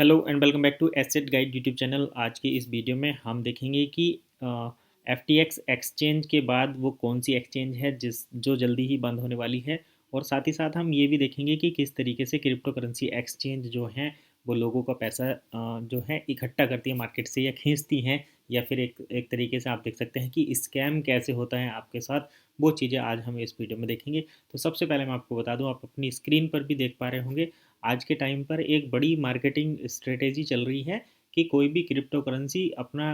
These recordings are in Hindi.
Hello and welcome back to asset guide YouTube channel. आज की इस वीडियो में हम देखेंगे कि एफ टी एक्स एक्सचेंज के बाद वो कौन सी एक्सचेंज है जो जल्दी ही बंद होने वाली है। और साथ ही साथ हम ये भी देखेंगे कि किस तरीके से क्रिप्टो करेंसी एक्सचेंज जो हैं वो लोगों का पैसा जो है इकट्ठा करती है मार्केट से या खींचती हैं, या फिर एक एक तरीके से आप देख सकते हैं कि स्कैम कैसे होता है आपके साथ। वो चीज़ें आज हम इस वीडियो में देखेंगे। तो सबसे पहले मैं आपको बता दूं, आप अपनी स्क्रीन पर भी देख पा रहे होंगे, आज के टाइम पर एक बड़ी मार्केटिंग स्ट्रेटेजी चल रही है कि कोई भी क्रिप्टो करेंसी अपना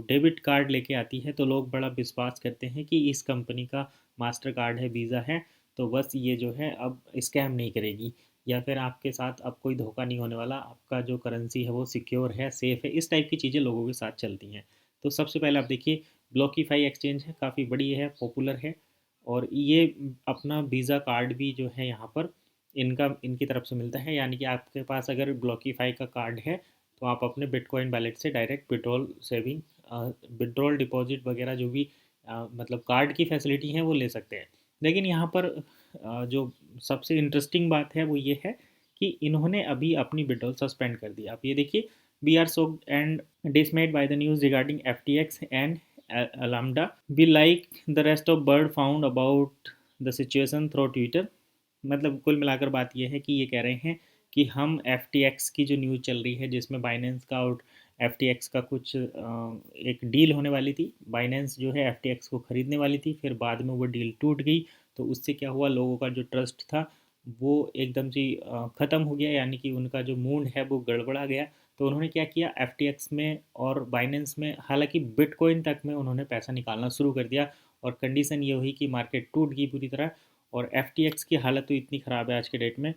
डेबिट कार्ड लेके आती है तो लोग बड़ा विश्वास करते हैं कि इस कंपनी का मास्टर कार्ड है, वीज़ा है, तो बस ये जो है अब स्कैम नहीं करेगी, या फिर आपके साथ अब कोई धोखा नहीं होने वाला, आपका जो करेंसी है वो सिक्योर है, सेफ़ है। इस टाइप की चीज़ें लोगों के साथ चलती हैं। तो सबसे पहले आप देखिए, ब्लॉकीफाई एक्सचेंज है, काफ़ी बड़ी है, पॉपुलर है, और ये अपना वीज़ा कार्ड भी जो है यहाँ पर इनका इनकी तरफ से मिलता है। यानी कि आपके पास अगर ब्लॉकीफाई का कार्ड है तो आप अपने बिटकॉइन वैलेट से direct withdrawal saving withdrawal deposit वगैरह जो भी मतलब कार्ड की फैसिलिटी है वो ले सकते हैं। लेकिन यहाँ पर जो सबसे इंटरेस्टिंग बात है वो ये है कि इन्होंने अभी अपनी विड्रॉल सस्पेंड कर दी। आप ये देखिए, we are so and dismayed by the news regarding FTX and Lambda. We like the rest of bird found about the situation through Twitter. मतलब कुल मिलाकर बात ये है कि ये कह रहे हैं कि हम एफ टी एक्स की जो न्यूज़ चल रही है जिसमें बाइनेंस का और एफ टी एक्स का कुछ एक डील होने वाली थी। बाइनेंस जो है एफ टी एक्स को ख़रीदने वाली थी, फिर बाद में वो डील टूट गई। तो उससे क्या हुआ, लोगों का जो ट्रस्ट था वो एकदम से ख़त्म हो गया, यानी कि उनका जो मूड है वो गड़बड़ा गया। तो उन्होंने क्या किया, एफ टी एक्स में और बाइनेंस में, हालांकि बिटकॉइन तक में उन्होंने पैसा निकालना शुरू कर दिया। और कंडीशन ये हुई कि मार्केट टूट गई पूरी तरह। और एफ टी एक्स की हालत तो इतनी ख़राब है आज के डेट में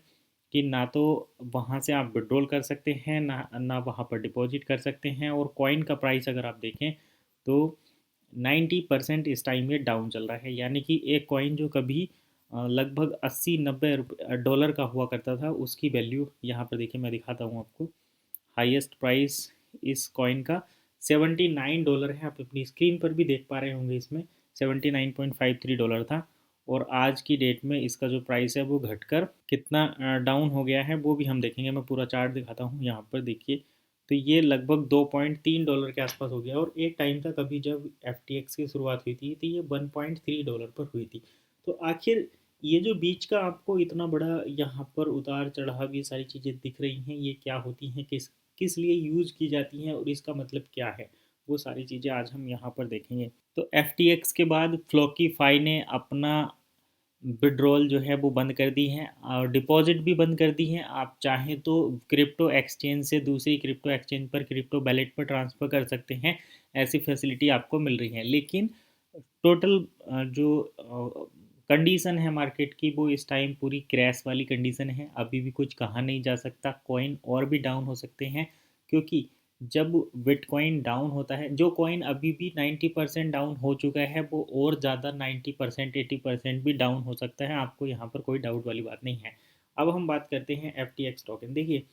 कि ना तो वहाँ से आप विड्रॉल कर सकते हैं, ना वहाँ पर डिपॉजिट कर सकते हैं। और कॉइन का प्राइस अगर आप देखें तो 90% इस टाइम ये डाउन चल रहा है। यानी कि एक कॉइन जो कभी लगभग 80-90 डॉलर का हुआ करता था, उसकी वैल्यू यहाँ पर देखिए, मैं दिखाता हूँ आपको। हाईएस्ट प्राइस इस कॉइन का $79 है। आप अपनी स्क्रीन पर भी देख पा रहे होंगे, इसमें $79.53 था। और आज की डेट में इसका जो प्राइस है वो घटकर कितना डाउन हो गया है वो भी हम देखेंगे। मैं पूरा चार्ट दिखाता हूँ, यहाँ पर देखिए। तो ये लगभग $2.3 के आसपास हो गया। और एक टाइम था कभी जब एफ टी एक्स की शुरुआत हुई थी तो ये $1.3 पर हुई थी। तो आखिर ये जो बीच का आपको इतना बड़ा यहाँ पर उतार चढ़ाव, ये सारी चीज़ें दिख रही हैं, ये क्या होती हैं, किस किस लिए यूज़ की जाती हैं और इसका मतलब क्या है, वो सारी चीज़ें आज हम यहाँ पर देखेंगे। तो एफ टी एक्स के बाद फ्लॉकीफाई ने अपना विड्रॉल जो है वो बंद कर दी है, और डिपॉजिट भी बंद कर दी है। आप चाहें तो क्रिप्टो एक्सचेंज से दूसरी क्रिप्टो एक्सचेंज पर क्रिप्टो वैलेट पर ट्रांसफ़र कर सकते हैं, ऐसी फैसिलिटी आपको मिल रही है। लेकिन टोटल जो कंडीशन है मार्केट की वो इस टाइम पूरी क्रैश वाली कंडीशन है। अभी भी कुछ कहा नहीं जा सकता, कॉइन और भी डाउन हो सकते हैं, क्योंकि जब बिटकॉइन डाउन होता है, जो कॉइन अभी भी 90% डाउन हो चुका है वो और ज़्यादा 90% 80% भी डाउन हो सकता है। आपको यहाँ पर कोई डाउट वाली बात नहीं है। अब हम बात करते हैं एफ टी एक्स टोकन। देखिए,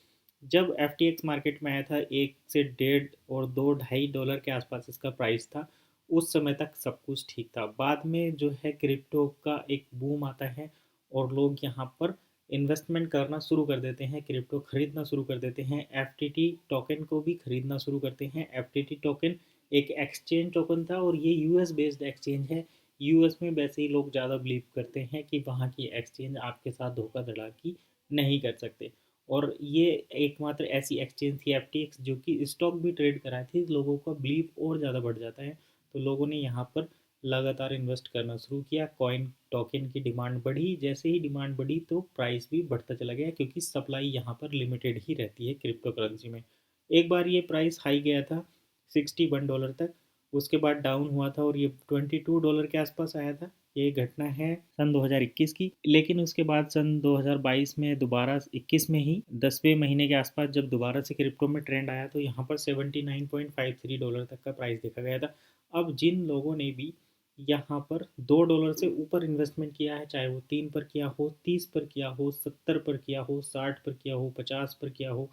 जब एफ टी एक्स मार्केट में आया था, 1 से 1.5 और 2 ढाई डॉलर के आसपास इसका प्राइस था। उस समय तक सब कुछ ठीक था। बाद में जो है क्रिप्टो का एक बूम आता है और लोग यहाँ पर इन्वेस्टमेंट करना शुरू कर देते हैं, क्रिप्टो खरीदना शुरू कर देते हैं, एफ टी टी टोकन को भी खरीदना शुरू करते हैं। एफ टी टी टोकन एक एक्सचेंज टोकन था और ये यूएस बेस्ड एक्सचेंज है। यूएस में वैसे ही लोग ज़्यादा बिलीव करते हैं कि वहाँ की एक्सचेंज आपके साथ धोखाधड़ी नहीं कर सकते। और ये एकमात्र ऐसी एक्सचेंज थी एफ टी एक्स जो कि स्टॉक भी ट्रेड कराती थी। लोगों का बिलीव और ज़्यादा बढ़ जाता है, तो लोगों ने यहाँ पर लगातार इन्वेस्ट करना शुरू किया। कॉइन टोकन की डिमांड बढ़ी, जैसे ही डिमांड बढ़ी तो प्राइस भी बढ़ता चला गया, क्योंकि सप्लाई यहाँ पर लिमिटेड ही रहती है क्रिप्टो करेंसी में। एक बार ये प्राइस हाई गया था $61 तक, उसके बाद डाउन हुआ था और ये $22 के आसपास आया था। ये घटना है सन 2021 की। लेकिन उसके बाद सन 2022 में दोबारा, 21 में ही 10वें महीने के आसपास जब दोबारा से क्रिप्टो में ट्रेंड आया तो यहाँ पर $79.53 तक का प्राइस देखा गया था। अब जिन लोगों ने भी यहाँ पर $2 से ऊपर इन्वेस्टमेंट किया है, चाहे वो 3 पर किया हो, 30 पर किया हो, 70 पर किया हो, 60 पर किया हो, 50 पर किया हो,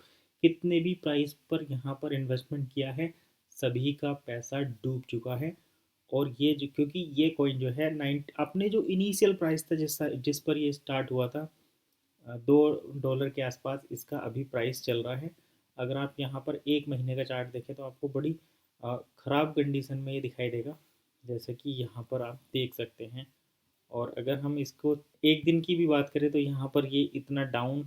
कितने भी प्राइस पर यहाँ पर इन्वेस्टमेंट किया है, सभी का पैसा डूब चुका है। और ये जो, क्योंकि ये कॉइन जो है अपने जो इनिशियल प्राइस था जिस पर ये स्टार्ट हुआ था, $2 के आसपास इसका अभी प्राइस चल रहा है। अगर आप यहाँ पर 1 महीने का चार्ट देखें तो आपको बड़ी ख़राब कंडीशन में ये दिखाई देगा, जैसे कि यहाँ पर आप देख सकते हैं। और अगर हम इसको एक दिन की भी बात करें तो यहाँ पर ये इतना डाउन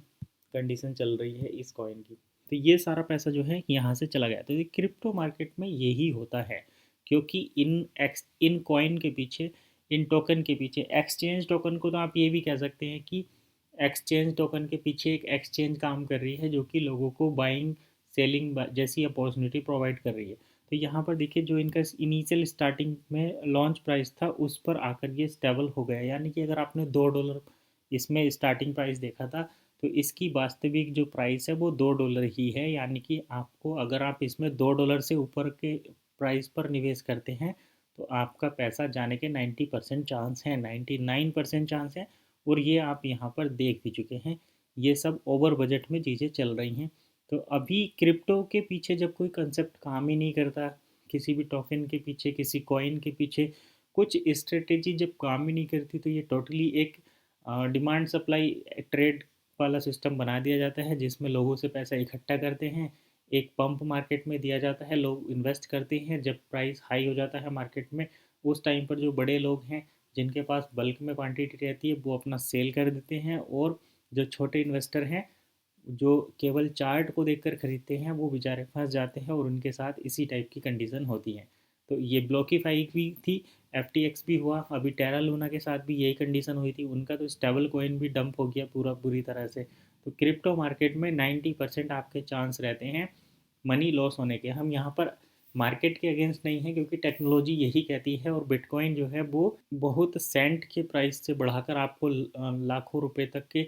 कंडीशन चल रही है इस कॉइन की। तो ये सारा पैसा जो है यहाँ से चला गया। तो ये क्रिप्टो मार्केट में यही होता है, क्योंकि इन कॉइन के पीछे, इन टोकन के पीछे, एक्सचेंज टोकन को तो आप ये भी कह सकते हैं कि एक्सचेंज टोकन के पीछे एक एक्सचेंज काम कर रही है जो कि लोगों को बाइंग सेलिंग जैसी अपॉर्चुनिटी प्रोवाइड कर रही है। तो यहाँ पर देखिए, जो इनका इनिशियल स्टार्टिंग में लॉन्च प्राइस था उस पर आकर ये स्टेबल हो गया, यानी कि अगर आपने $2 इसमें स्टार्टिंग प्राइस देखा था तो इसकी वास्तविक जो प्राइस है वो $2 ही है। यानी कि आपको, अगर आप इसमें $2 से ऊपर के प्राइस पर निवेश करते हैं तो आपका पैसा जाने के 90% चांस हैं, 99% चांस हैं। और ये आप यहाँ पर देख भी चुके हैं, ये सब ओवर बजट में चीज़ें चल रही हैं। तो अभी क्रिप्टो के पीछे जब कोई कंसेप्ट काम ही नहीं करता, किसी भी टोकन के पीछे, किसी कॉइन के पीछे कुछ स्ट्रेटेजी जब काम ही नहीं करती, तो ये टोटली एक डिमांड सप्लाई ट्रेड वाला सिस्टम बना दिया जाता है, जिसमें लोगों से पैसा इकट्ठा करते हैं, एक पंप मार्केट में दिया जाता है, लोग इन्वेस्ट करते हैं। जब प्राइस हाई हो जाता है मार्केट में, उस टाइम पर जो बड़े लोग हैं जिनके पास बल्क में क्वांटिटी रहती है वो अपना सेल कर देते हैं, और जो छोटे इन्वेस्टर हैं जो केवल चार्ट को देखकर खरीदते हैं वो बेचारे फंस जाते हैं, और उनके साथ इसी टाइप की कंडीशन होती है। तो ये ब्लॉकीफाई भी थी, FTX भी हुआ, अभी टेरा लूना के साथ भी यही कंडीशन हुई थी, उनका तो स्टेबल कॉइन भी डंप हो गया पूरा बुरी तरह से। तो क्रिप्टो मार्केट में 90% आपके चांस रहते हैं मनी लॉस होने के। हम यहाँ पर मार्केट के अगेंस्ट नहीं है, क्योंकि टेक्नोलॉजी यही कहती है, और बिटकॉइन जो है वो बहुत सेंट के प्राइस से बढ़ाकर आपको लाखों रुपए तक के,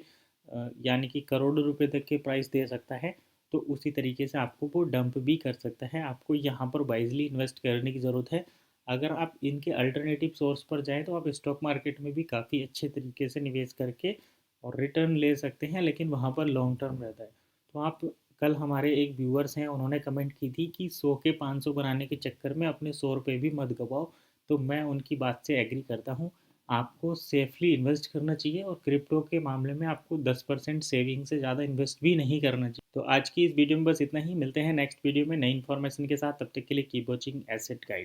यानी कि करोड़ों रुपए तक के प्राइस दे सकता है। तो उसी तरीके से आपको वो डंप भी कर सकता है। आपको यहाँ पर वाइजली इन्वेस्ट करने की ज़रूरत है। अगर आप इनके अल्टरनेटिव सोर्स पर जाएँ तो आप स्टॉक मार्केट में भी काफ़ी अच्छे तरीके से निवेश करके और रिटर्न ले सकते हैं, लेकिन वहाँ पर लॉन्ग टर्म रहता है। तो आप, कल हमारे एक व्यूअर्स हैं, उन्होंने कमेंट की थी कि 100 के 500 बनाने के चक्कर में अपने 100 रुपये भी मत गवाओ। तो मैं उनकी बात से एग्री करता हूँ। आपको सेफली इन्वेस्ट करना चाहिए, और क्रिप्टो के मामले में आपको 10% सेविंग से ज़्यादा इन्वेस्ट भी नहीं करना चाहिए। तो आज की इस वीडियो में बस इतना ही। मिलते हैं नेक्स्ट वीडियो में नई इन्फॉर्मेशन के साथ। तब तक के लिए कीप वॉचिंग एसेट गाइड।